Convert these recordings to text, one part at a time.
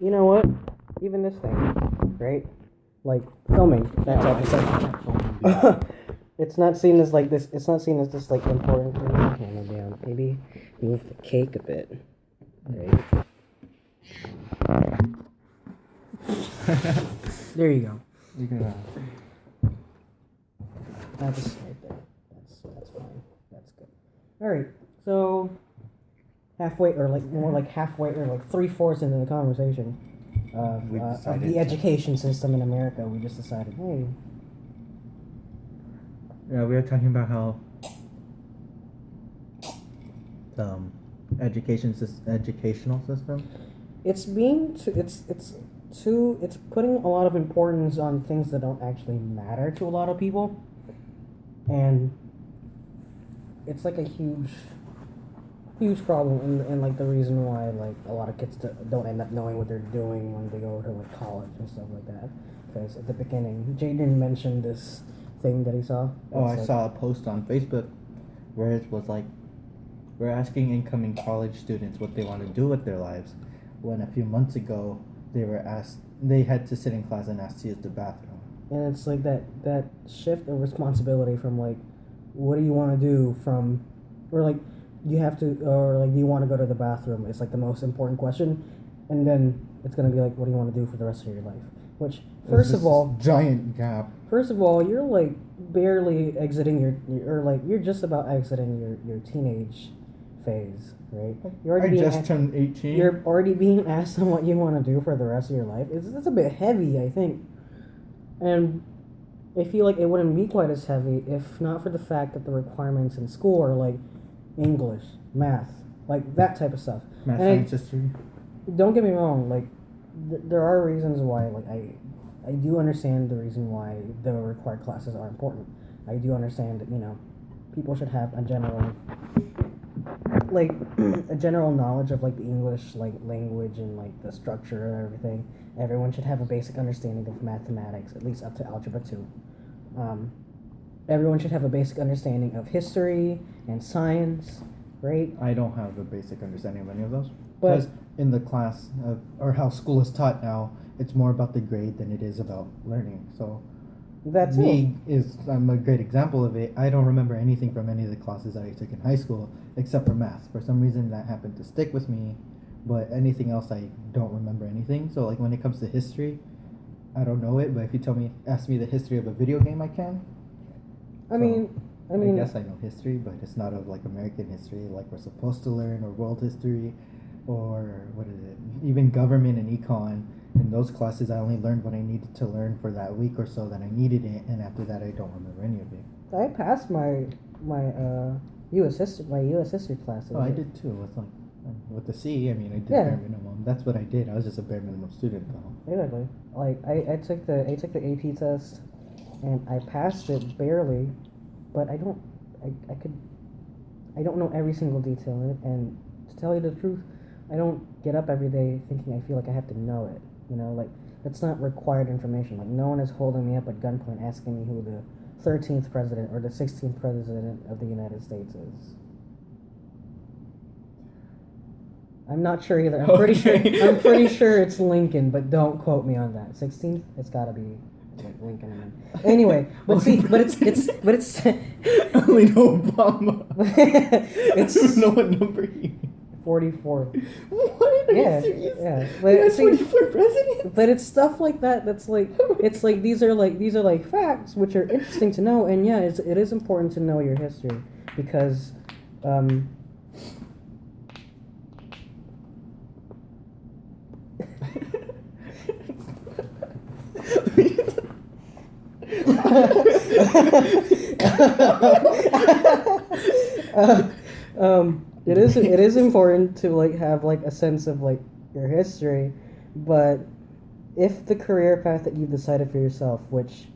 You know what? Even this thing, right? Like filming that type of stuff. It's not seen as like this. It's not seen as this like important thing. Here, maybe move the cake a bit. Right. There you go. You can. That's right there. That's fine. That's good. All right. So halfway, or like more like halfway, or like 3/4 into the conversation of the education system in America, we just decided, hey. Yeah, we were talking about how educational system. It's being too, it's putting a lot of importance on things that don't actually matter to a lot of people, and it's like a huge problem, and like the reason why like a lot of kids don't end up knowing what they're doing when they go to like college and stuff like that. Because at the beginning, Jaden mentioned this thing that he saw. I saw a post on Facebook where it was like, we're asking incoming college students what they want to do with their lives, when a few months ago they had to sit in class and ask to use the bathroom. And it's like that shift of responsibility from like, what do you want to do from, or like, you have to, or like, do you want to go to the bathroom? It's like the most important question, and then it's gonna be like, what do you want to do for the rest of your life? Which, first of all, giant gap. First of all, you're like barely exiting or like you're just about exiting your teenage phase, right? Turned 18. You're already being asked on what you want to do for the rest of your life. It's a bit heavy, I think, and I feel like it wouldn't be quite as heavy if not for the fact that the requirements in school are like English, math, like that type of stuff. Math, science, history. Don't get me wrong, like there are reasons why, like I do understand the reason why the required classes are important. I do understand that, people should have a general, like, a general knowledge of, like, the English, like, language and, like, the structure and everything. Everyone should have a basic understanding of mathematics, at least up to Algebra 2. Everyone should have a basic understanding of history and science, right? I don't have a basic understanding of any of those. Because in the class, or how school is taught now, it's more about the grade than it is about learning. So that's I'm a great example of it. I don't remember anything from any of the classes that I took in high school except for math. For some reason that happened to stick with me, but anything else I don't remember anything. So like when it comes to history, I don't know it, but if you ask me the history of a video game, I can. I mean, I guess I know history, but it's not of like American history like we're supposed to learn, or world history, or what is it? Even government and econ. In those classes, I only learned what I needed to learn for that week or so that I needed it, and after that, I don't remember any of it. I passed my U.S. history class. Oh, I did too. With the C, I mean, I did bare minimum. That's what I did. I was just a bare minimum student, though. Exactly. Like I took the AP test, and I passed it barely, but I don't know every single detail in it, and to tell you the truth, I don't get up every day thinking I feel like I have to know it. Like that's not required information. Like no one is holding me up at gunpoint asking me who the 13th president or the 16th president of the United States is. I'm not sure either. I'm pretty sure it's Lincoln, but don't quote me on that. 16th? It's got to be like Lincoln. Anyway, but it's only know Obama. I don't know what number he. 44. What? Are you serious? Yeah. But 44 presidents. But it's stuff like that. That's like it's like these are like facts which are interesting to know, and yeah, it is important to know your history because. It is important to like have like a sense of like your history, but if the career path that you've decided for yourself, which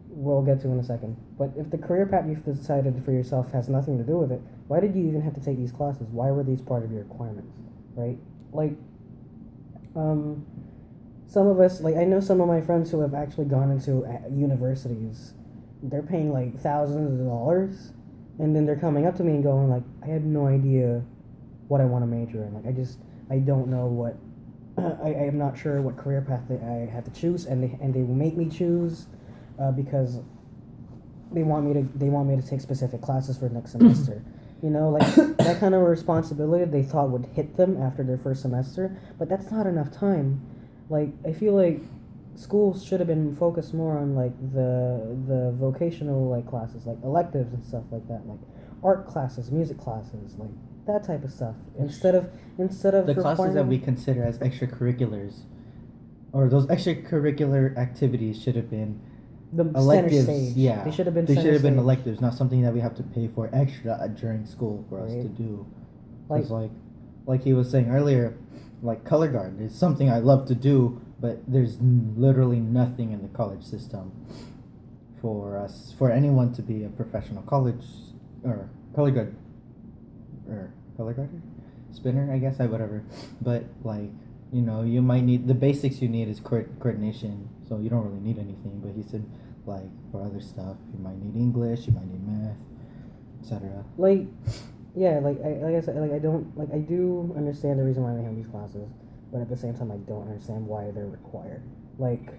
we'll get to in a second, but if the career path you've decided for yourself has nothing to do with it, why did you even have to take these classes? Why were these part of your requirements, right? Like, some of us, like I know some of my friends who have actually gone into universities, they're paying like thousands of dollars, and then they're coming up to me and going like, I have no idea what I want to major in. Like I don't know what I am not sure what career path I have to choose, and they make me choose because they want me to take specific classes for next semester. You know, like that kind of responsibility they thought would hit them after their first semester, but that's not enough time. Like I feel like schools should have been focused more on like the vocational like classes, like electives and stuff like that, like art classes, music classes, like that type of stuff. Instead of The classes that we requiring consider as extracurriculars, or those extracurricular activities, should have been the center electives. stage. Yeah, They should have been they center should have been stage. electives, not something that we have to pay for extra during school for us Right. to do. Like Because like he was saying earlier, like color guard is something I love to do, but there's literally nothing in the college system for anyone to be a professional college or color guard or color guarder, spinner, I guess, whatever. But like, you know, you might need the basics. You need is coordination, so you don't really need anything. But he said, like, for other stuff, you might need English, you might need math, etc. like yeah, like I said, like I do understand the reason why we have these classes, but at the same time I don't understand why they're required. Like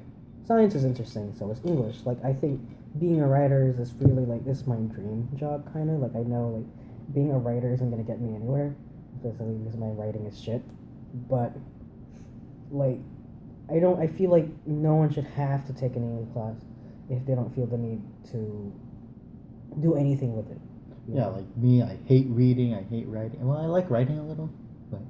science is interesting, so is English. Like I think being a writer is this really like this is my dream job kind of. Like I know like being a writer isn't gonna get me anywhere, especially because my writing is shit. But like I feel like no one should have to take an English class if they don't feel the need to do anything with it. Yeah, like me, I hate reading, I hate writing. Well, I like writing a little, but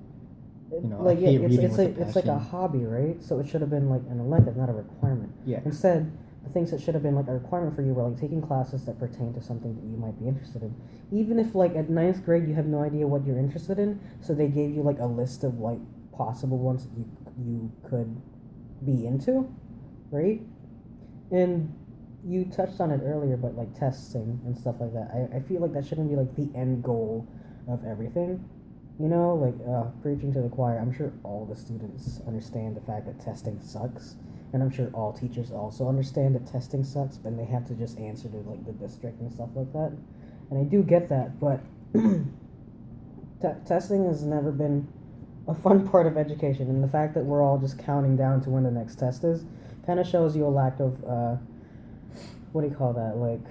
you know, like I yeah, hate reading with a it's like a passion. hobby, right? So it should have been like an elective, not a requirement. Yeah. Instead, the things that should have been like a requirement for you were like taking classes that pertain to something that you might be interested in. Even if like at ninth grade you have no idea what you're interested in, so they gave you like a list of like possible ones that you could be into, right? And you touched on it earlier, but like testing and stuff like that, I feel like that shouldn't be like the end goal of everything. You know, like preaching to the choir, I'm sure all the students understand the fact that testing sucks. And I'm sure all teachers also understand that testing sucks, but they have to just answer to like the district and stuff like that. And I do get that, but testing has never been a fun part of education. And the fact that we're all just counting down to when the next test is kind of shows you a lack of what do you call that? Like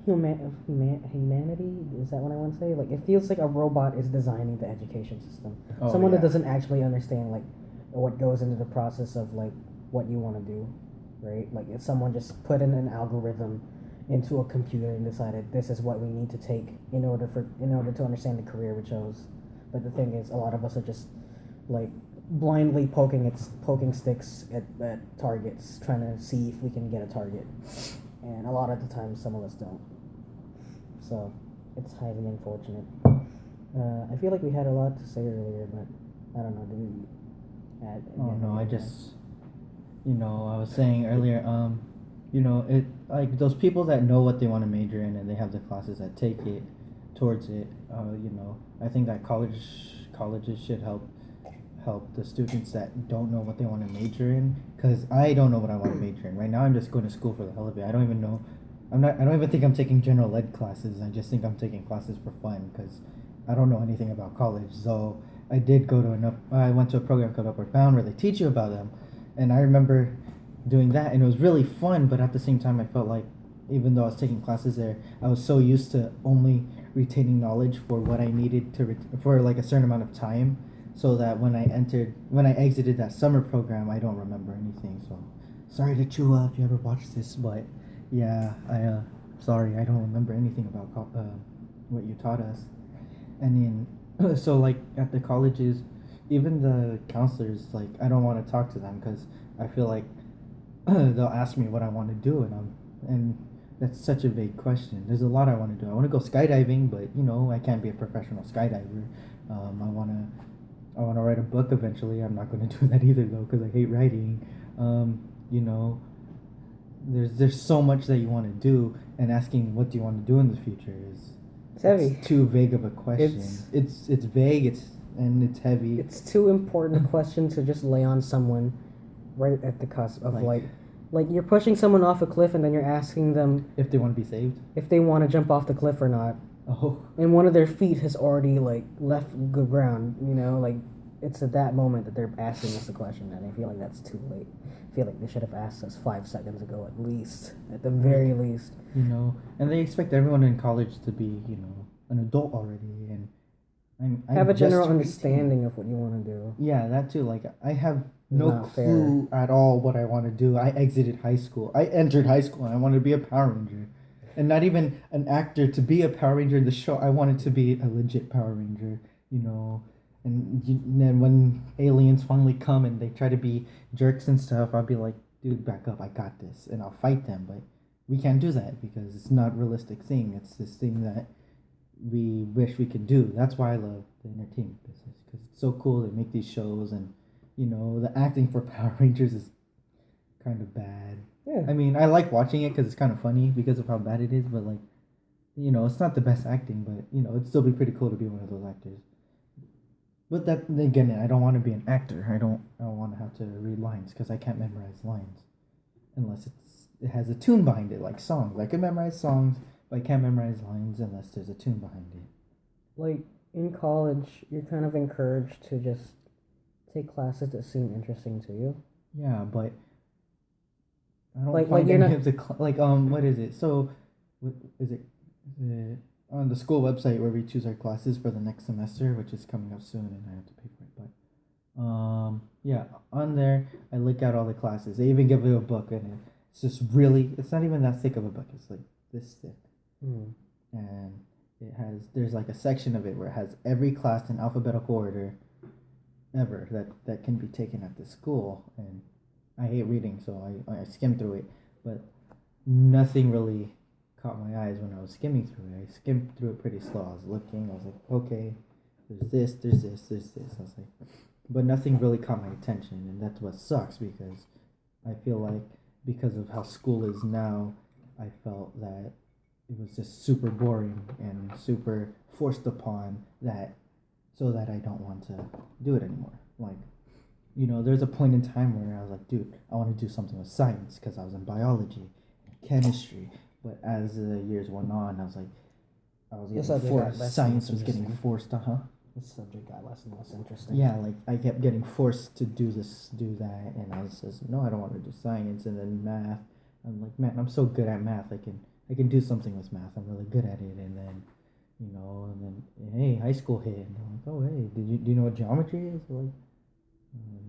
humanity? Is that what I want to say? Like it feels like a robot is designing the education system. Oh, Someone that yeah. doesn't actually understand like what goes into the process of like what you want to do, right? Like if someone just put in an algorithm into a computer and decided this is what we need to take in order to understand the career we chose. But the thing is, a lot of us are just like blindly poking sticks at targets, trying to see if we can get a target. And a lot of the time, some of us don't. So it's highly unfortunate. I feel like we had a lot to say earlier, but I don't know. Do we add? Oh again, no, I anything just, you know, I was saying earlier, you know, it like those people that know what they want to major in and they have the classes that take it towards it. You know, I think that colleges should help the students that don't know what they want to major in, because I don't know what I want to major in right now. I'm just going to school for the hell of it. I don't even know. I don't even think I'm taking general ed classes. I just think I'm taking classes for fun because I don't know anything about college. So I did go to I went to a program called Upward Bound where they teach you about them, and I remember doing that, and it was really fun. But at the same time, I felt like even though I was taking classes there, I was so used to only retaining knowledge for what I needed to for like a certain amount of time, so that when I exited that summer program, I don't remember anything. So sorry to Chua if you ever watch this, but yeah, sorry, I don't remember anything about what you taught us. And then so like at the colleges, even the counselors, like I don't want to talk to them because I feel like they'll ask me what I want to do, and that's such a vague question. There's a lot I want to do. I want to go skydiving, but you know I can't be a professional skydiver. I want to write a book eventually. I'm not going to do that either though because I hate writing. You know, there's so much that you want to do, and asking what do you want to do in the future is It's heavy. it's too vague of a question. It's vague. It's heavy. It's too important a question to just lay on someone right at the cusp of like you're pushing someone off a cliff and then you're asking them if they want to be saved. if they want to jump off the cliff or not. Oh. And one of their feet has already like left the ground, you know, like it's at that moment that they're asking us the question, and I feel like that's too late. I feel like they should have asked us 5 seconds ago at least, at the very least. You know, and they expect everyone in college to be, you know, an adult already, and Have a just general turned 18. understanding of what you want to do. Yeah, that too. Like I have no Not clue at all what I want to do. I exited high school. I entered high school and I wanted to be a Power Ranger. And not even an actor to be a Power Ranger in the show. I wanted to be a legit Power Ranger, you know. And then when aliens finally come and they try to be jerks and stuff, I'll be like, dude, back up. I got this. And I'll fight them. But we can't do that because it's not a realistic thing. It's this thing that we wish we could do. That's why I love the entertainment business because it's so cool. They make these shows and, you know, the acting for Power Rangers is kind of bad. Yeah. I mean, I like watching it because it's kind of funny because of how bad it is, but like, you know, it's not the best acting, but you know, it'd still be pretty cool to be one of those actors. But that again, I don't want to be an actor. I don't want to have to read lines because I can't memorize lines unless it has a tune behind it, like songs. I can memorize songs, but I can't memorize lines unless there's a tune behind it. Like in college, you're kind of encouraged to just take classes that seem interesting to you. Yeah, but I don't Like find you're any not. of the what is it? So, what is it? On the school website where we choose our classes for the next semester, which is coming up soon, and I have to pay for it. But yeah, on there I look at all the classes. They even give you a book, and it's just really. It's not even that thick of a book. It's like this thick, and there's like a section of it where it has every class in alphabetical order ever that can be taken at the school. And I hate reading, so I skimmed through it, but nothing really caught my eyes when I was skimming through it. I skimmed through it pretty slow. I was looking, I was like, okay, there's this, there's this, there's this. I was like, but nothing really caught my attention, and that's what sucks because I feel like because of how school is now, I felt that it was just super boring and super forced upon that so that I don't want to do it anymore. Like, you know, there's a point in time where I was like, dude, I want to do something with science because I was in biology, chemistry. But as the years went on, I was getting forced. Science was getting forced. This subject got less and less interesting. Yeah, like I kept getting forced to do this, do that, and I was just no, I don't want to do science. And then math, I'm like, man, I'm so good at math. I can do something with math. I'm really good at it. And then, you know, and then hey, high school hit, and I'm like, oh hey, do you know what geometry is? They're like,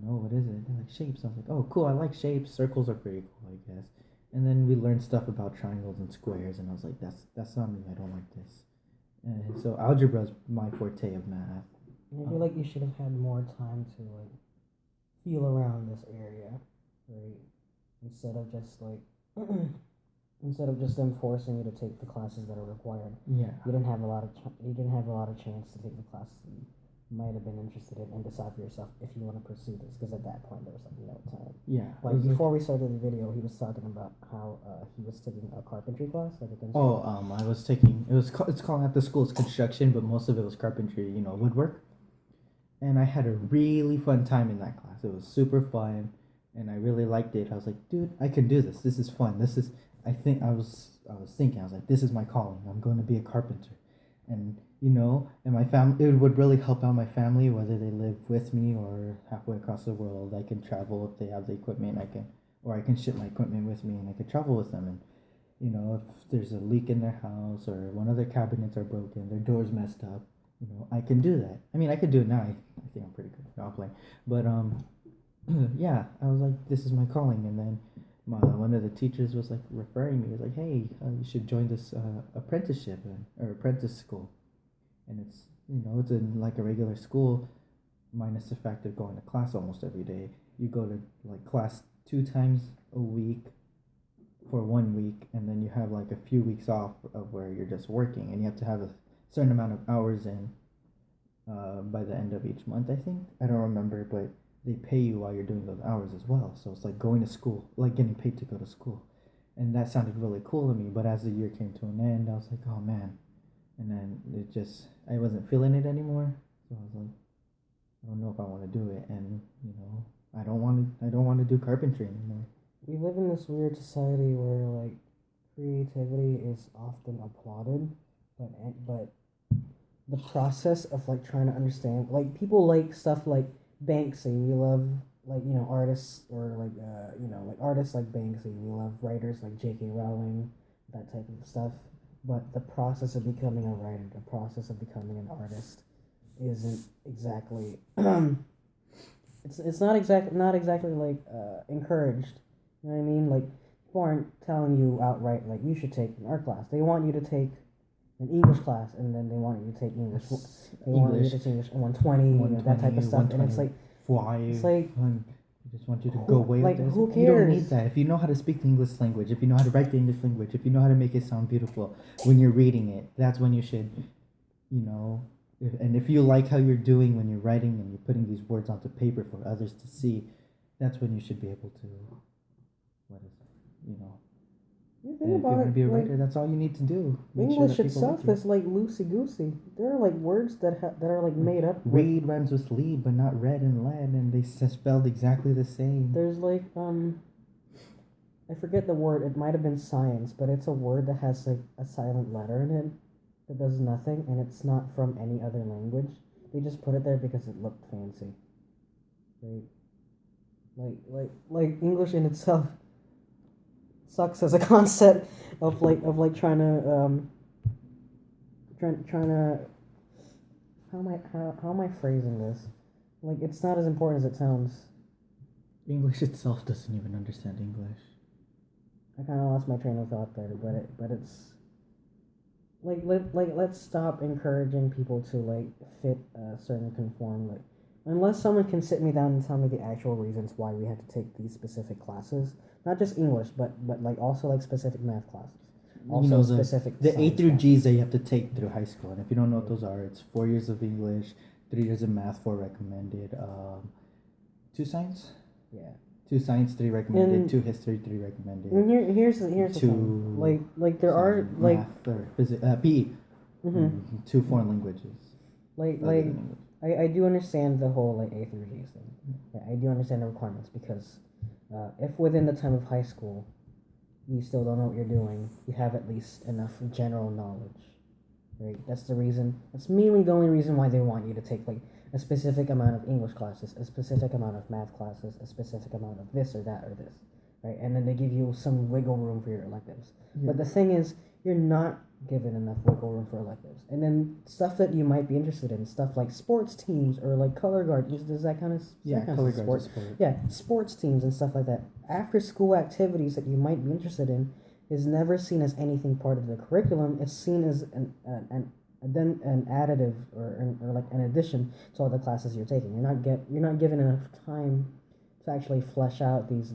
no, what is it? They're like shapes. I was like, oh cool, I like shapes. Circles are pretty cool, I guess. And then we learned stuff about triangles and squares, and I was like, that's not me. I don't like this. And so algebra is my forte of math. I feel like you should have had more time to like feel around this area, right? Instead of just like instead of just them forcing you to take the classes that are required. Yeah. You didn't have a lot of you didn't have a lot of chance to take the classes that you might have been interested in and decide for yourself if you want to pursue this, because at that point there was like no time. Yeah. Like before we started the video, he was talking about how he was taking a carpentry class, like a construction. I was taking it's called at the school's construction, but most of it was carpentry, you know, woodwork. And I had a really fun time in that class. It was super fun, and I really liked it. I was like, dude, I can do this. This is fun. This is I was thinking, I was like, this is my calling. I'm going to be a carpenter. And you know, and my family, it would really help out my family, whether they live with me or halfway across the world. I can travel if they have the equipment. I can ship my equipment with me, and I could travel with them. And you know, if there's a leak in their house or one of their cabinets are broken, their door's messed up, you know, I can do that. I mean, I could do it now. I think I'm pretty good. No, I'm playing, but yeah, I was like, this is my calling. And then one of the teachers was like referring me. He was like, hey, you should join this apprenticeship or apprentice school. And it's, you know, it's in like a regular school, minus the fact of going to class almost every day. You go to like class 2 times a week for 1 week, and then you have like a few weeks off of where you're just working, and you have to have a certain amount of hours in by the end of each month, I think. I don't remember, but they pay you while you're doing those hours as well. So it's like going to school, like getting paid to go to school. And that sounded really cool to me, but as the year came to an end, I was like, oh man. And then I wasn't feeling it anymore. So I was like, I don't know if I want to do it. And, you know, I don't want to do carpentry anymore. We live in this weird society where like creativity is often applauded, but the process of like trying to understand, like people like stuff like Banksy. We love like artists or like like artists like Banksy. We love writers like J.K. Rowling, that type of stuff. But the process of becoming a writer, the process of becoming an artist, isn't exactly it's not exactly like encouraged. You know what I mean? Like people aren't telling you outright like you should take an art class. They want you to take an English class, and then they want you to take English. They want you to take English 120, that type of stuff. And it's like I just want you to go away like with this. who cares? You don't need that. If you know how to speak the English language, if you know how to write the English language, if you know how to make it sound beautiful when you're reading it, that's when you should, and if you like how you're doing when you're writing and you're putting these words onto paper for others to see, that's when you should be able to, what is it, You And think if you about want to it, be a like writer, that's all you need to do. Make sure English that people itself like you. is like loosey goosey. There are like words that are like made up. Read rhymes with lead, but not red and lead, and they spelled exactly the same. There's like I forget the word. It might have been science, but it's a word that has like a silent letter in it that does nothing, and it's not from any other language. They just put it there because it looked fancy, right? Like English in itself sucks as a concept of like trying to trying to how am I phrasing this? Like it's not as important as it sounds. English itself doesn't even understand English. I kind of lost my train of thought there, but it's let's stop encouraging people to like fit a certain conform. Like unless someone can sit me down and tell me the actual reasons why we had to take these specific classes, not just English, but like also like specific math classes, also specific the A through classes. G's that you have to take through high school, and if you don't know what those are, it's 4 years of English, 3 years of math, 4 recommended, 2 science. Yeah. 2 science, 3 recommended. And 2 history, 3 recommended. And here's the thing. Like there are like math or PE. mm-hmm. 2 foreign languages. I do understand the whole like A through G thing. Yeah, I do understand the requirements because if within the time of high school you still don't know what you're doing, you have at least enough general knowledge, right? That's the reason. That's mainly the only reason why they want you to take like a specific amount of English classes, a specific amount of math classes, a specific amount of this or that or this, right? And then they give you some wiggle room for your electives. Yeah. But the thing is, you're not given enough wiggle room for electives. And then stuff that you might be interested in, stuff like sports teams or like color guard, does that kind of color guard sport? Yeah, sports teams and stuff like that. After school activities that you might be interested in is never seen as anything part of the curriculum. It's seen as an additive or like an addition to all the classes you're taking. You're not given enough time to actually flesh out these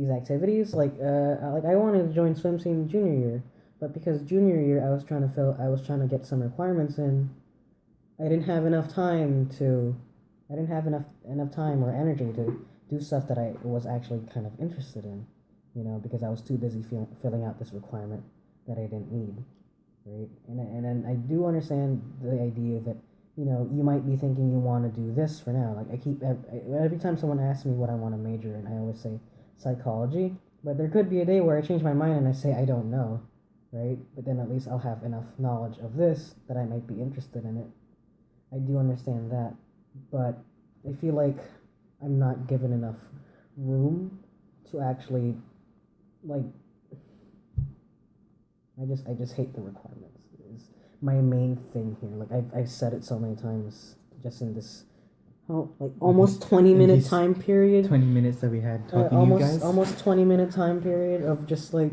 activities. Like I wanted to join swim team junior year, but because junior year I was trying to get some requirements in. I didn't have enough time or energy to do stuff that I was actually kind of interested in, because I was too busy filling out this requirement that I didn't need. Right, and then I do understand the idea that you might be thinking you want to do this for now. Like every time someone asks me what I want to major in, I always say psychology. But there could be a day where I change my mind and I say I don't know, right? But then at least I'll have enough knowledge of this that I might be interested in it. I do understand that, but I feel like I'm not given enough room to actually like. I just hate the requirements. Is my main thing here. Like I've said it so many times just in this almost 20-minute time period. 20 minutes that we had talking to you guys. Almost 20-minute time period of just like